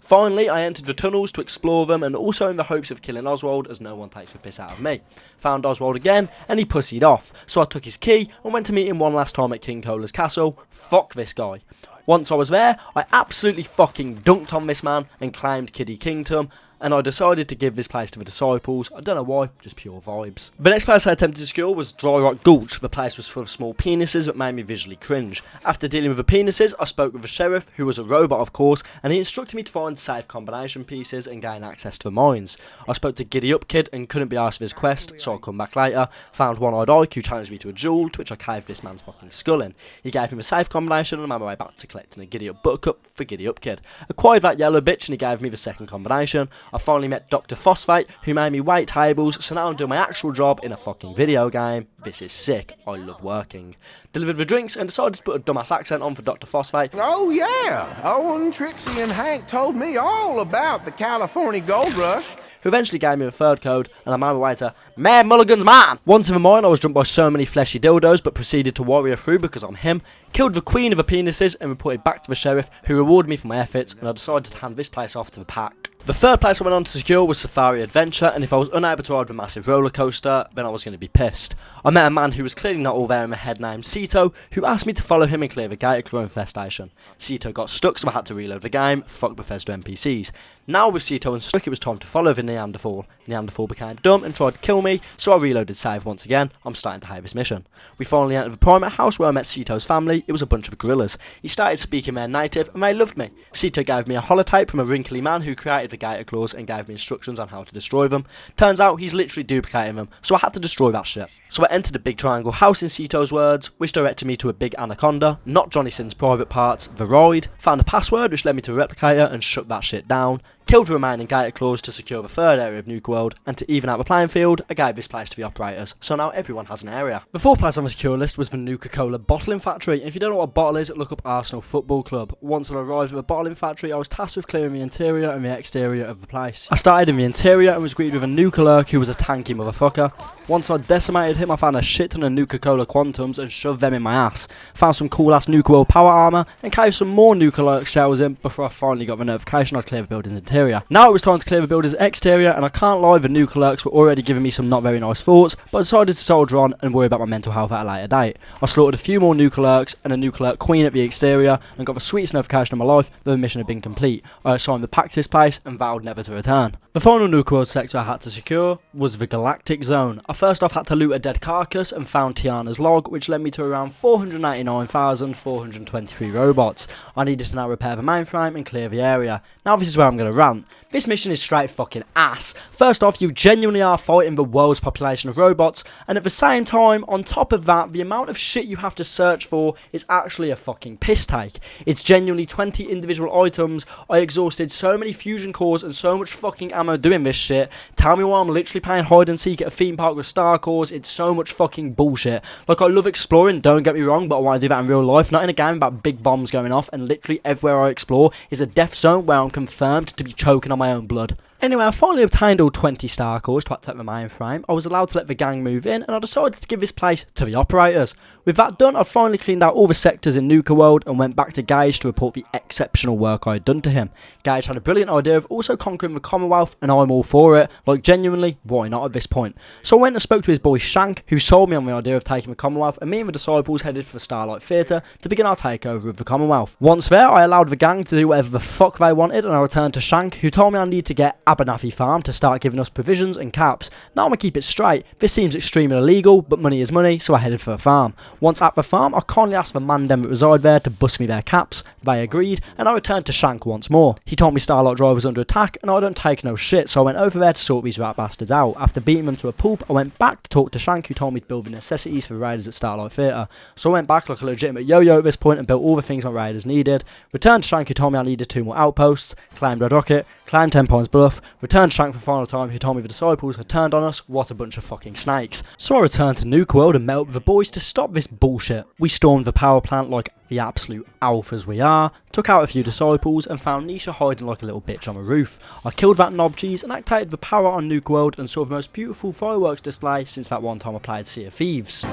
Finally, I entered the tunnels to explore them, and also in the hopes of killing Oswald, as no one takes the piss out of me. Found Oswald again, and he pussied off, so I took his key and went to meet him one last time at King Cola's castle. Fuck this guy. Once I was there, I absolutely fucking dunked on this man and claimed Kiddie Kingdom. and I decided to give this place to the Disciples. I don't know why, just pure vibes. The next place I attempted to secure was Dry Rock Gulch. The place was full of small penises that made me visually cringe. After dealing with the penises, I spoke with the sheriff, who was a robot of course, and he instructed me to find safe combination pieces and gain access to the mines. I spoke to Giddy Up Kid and couldn't be asked for his quest, so I'll come back later. Found One-Eyed Ike, who challenged me to a duel, to which I caved this man's fucking skull in. He gave him a safe combination, and I'm on my way back to collecting a Giddy Up Buttercup for Giddy Up Kid. Acquired that yellow bitch, and he gave me the second combination. I finally met Dr. Phosphate, who made me wait tables, so now I'm doing my actual job in a fucking video game. This is sick. I love working. Delivered the drinks and decided to put a dumbass accent on for Dr. Phosphate. Oh yeah, Owen, Trixie and Hank told me all about the California Gold Rush. Who eventually gave me a third code, and I'm on my way to Mad Mulligan's man! Once in the mine, I was jumped by so many fleshy dildos, but proceeded to warrior through because I'm him, killed the queen of the penises, and reported back to the sheriff, who rewarded me for my efforts, and I decided to hand this place off to the pack. The third place I went on to secure was Safari Adventure, and if I was unable to ride the massive roller coaster, then I was going to be pissed. I met a man who was clearly not all there in my head named Cito, who asked me to follow him and clear the gate at Crow Infestation. Cito got stuck, so I had to reload the game. Fuck Bethesda NPCs. Now with Cito unstuck, it was time to follow the Neanderthal. Neanderthal became dumb and tried to kill me, so I reloaded save once again. I'm starting to hate this mission. We finally entered the primate house where I met Cito's family. It was a bunch of gorillas. He started speaking their native, and they loved me. Cito gave me a holotape from a wrinkly man who created the gator claws and gave me instructions on how to destroy them. Turns out he's literally duplicating them, so I had to destroy that shit. So I entered a big triangle house in Cito's words, which directed me to a big anaconda, not Johnny Sin's private parts, the ride, found a password which led me to a replicator and shut that shit down, killed the remaining gator claws to secure the third area of Nuka-World, and to even out the playing field, I gave this place to the operators, so now everyone has an area. The fourth place on the secure list was the Nuka-Cola bottling factory. If you don't know what a bottle is, look up Arsenal Football Club. Once I arrived at the bottling factory, I was tasked with clearing the interior and the exterior of the place. I started in the interior and was greeted with a Nuka-Lurk who was a tanky motherfucker. Once I decimated him, I found a shit ton of Nuka-Cola Quantums and shoved them in my ass. Found some cool ass Nuka-World power armor and caved some more Nuka-Lurk shells in before I finally got the notification I'd clear the building's interior. Now it was time to clear the building's exterior, and I can't lie, the Nuka-Lurks were already giving me some not very nice thoughts, but I decided to soldier on and worry about my mental health at a later date. I slaughtered a few more Nuka-Lurks and a Nuka-Lurk queen at the exterior and got the sweetest notification of my life that the mission had been complete. I assigned the pack to this place and vowed never to return. The final Nuka-World sector I had to secure was the Galactic Zone. I first off had to loot a dead carcass and found Tiana's log, which led me to around 489,423 robots. I needed to now repair the mainframe and clear the area. Now this is where I'm going to rant. This mission is straight fucking ass. First off, you genuinely are fighting the world's population of robots, and at the same time, on top of that, the amount of shit you have to search for is actually a fucking piss take. It's genuinely 20 individual items. I exhausted so many fusion cores and so much fucking ammo doing this shit. Tell me why I'm literally playing hide and seek at a theme park with star cores. It's so much fucking bullshit. Like, I love exploring, don't get me wrong, but I want to do that in real life, not in a game about big bombs going off, and literally everywhere I explore is a death zone where I'm confirmed to be choking on my own blood. Anyway, I finally obtained all 20 star cores to activate the mainframe. I was allowed to let the gang move in, and I decided to give this place to the operators. With that done, I finally cleaned out all the sectors in Nuka-World and went back to Gage to report the exceptional work I had done to him. Gage had a brilliant idea of also conquering the Commonwealth, and I'm all for it. Like, genuinely, why not at this point? So I went and spoke to his boy Shank, who sold me on the idea of taking the Commonwealth, and me and the Disciples headed for the Starlight Theatre to begin our takeover of the Commonwealth. Once there, I allowed the gang to do whatever the fuck they wanted, and I returned to Shank, who told me I need to get Abernathy Farm to start giving us provisions and caps. Now I'm gonna keep it straight. This seems extremely illegal, but money is money, so I headed for a farm. Once at the farm, I kindly asked the man them that reside there to bust me their caps. They agreed, and I returned to Shank once more. He told me Starlight Drive was under attack, and I don't take no shit, so I went over there to sort these rat bastards out. After beating them to a pulp, I went back to talk to Shank, who told me to build the necessities for the raiders at Starlight Theatre. So I went back like a legitimate yo-yo at this point and built all the things my raiders needed. Returned to Shank, who told me I needed 2 more outposts. Claimed Red Rocket, claimed 10 Pines Bluff. Returned to Shank for the final time, who told me the Disciples had turned on us. What a bunch of fucking snakes. So I returned to Nuka-World and met up with the boys to stop this bullshit. We stormed the power plant like the absolute alphas we are, took out a few Disciples, and found Nisha hiding like a little bitch on a roof. I killed that knob cheese and activated the power on Nuka-World and saw the most beautiful fireworks display since that one time I played Sea of Thieves.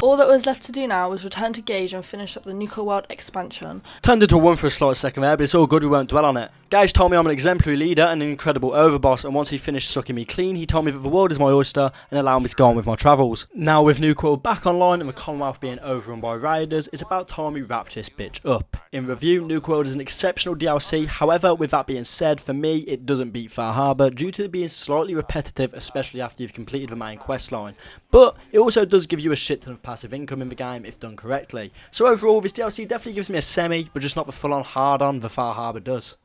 All that was left to do now was return to Gage and finish up the Nuka-World expansion. Turned into a 1 for a slight second there, but it's all good, we won't dwell on it. Gage told me I'm an exemplary leader and an incredible overboss, and once he finished sucking me clean, he told me that the world is my oyster and allowed me to go on with my travels. Now with Nuka-World back online and the Commonwealth being overrun by raiders, it's about time we wrap this bitch up. In review, Nuka-World is an exceptional DLC, however, with that being said, for me, it doesn't beat Far Harbour due to it being slightly repetitive, especially after you've completed the main quest line. But it also does give you a shit ton of passive income in the game if done correctly. So overall, this DLC definitely gives me a semi, but just not the full-on hard-on the Far Harbour does.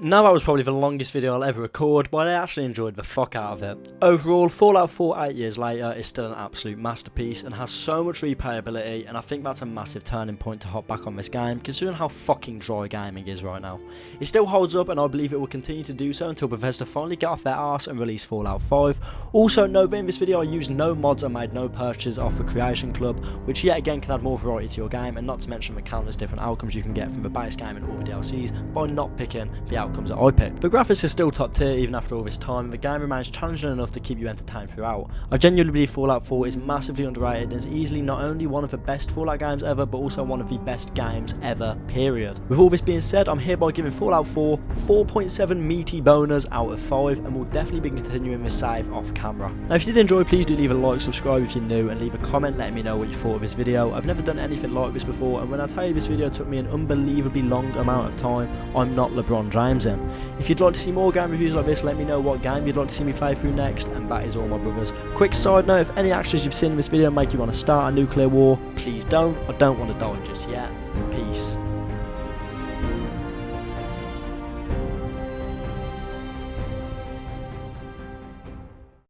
Now that was probably the longest video I'll ever record, but I actually enjoyed the fuck out of it. Overall, Fallout 4 8 years later is still an absolute masterpiece and has so much replayability, and I think that's a massive turning point to hop back on this game, considering how fucking dry gaming is right now. It still holds up and I believe it will continue to do so until Bethesda finally get off their arse and release Fallout 5. Also note that in this video I used no mods and made no purchases off the Creation Club, which yet again can add more variety to your game, and not to mention the countless different outcomes you can get from the base game and all the DLCs by not picking the outcomes that I picked. The graphics are still top tier even after all this time, and the game remains challenging enough to keep you entertained throughout. I genuinely believe Fallout 4 is massively underrated and is easily not only one of the best Fallout games ever, but also one of the best games ever, period. With all this being said, I'm hereby giving Fallout 4 4.7 meaty boners out of 5, and will definitely be continuing this save off camera. Now if you did enjoy, please do leave a like, subscribe if you're new, and leave a comment letting me know what you thought of this video. I've never done anything like this before, and when I tell you this video took me an unbelievably long amount of time, I'm not LeBron James in. If you'd like to see more game reviews like this, let me know what game you'd like to see me play through next, and that is all, my brothers. Quick side note, if any actions you've seen in this video make you want to start a nuclear war, please don't. I don't want to die just yet. Peace.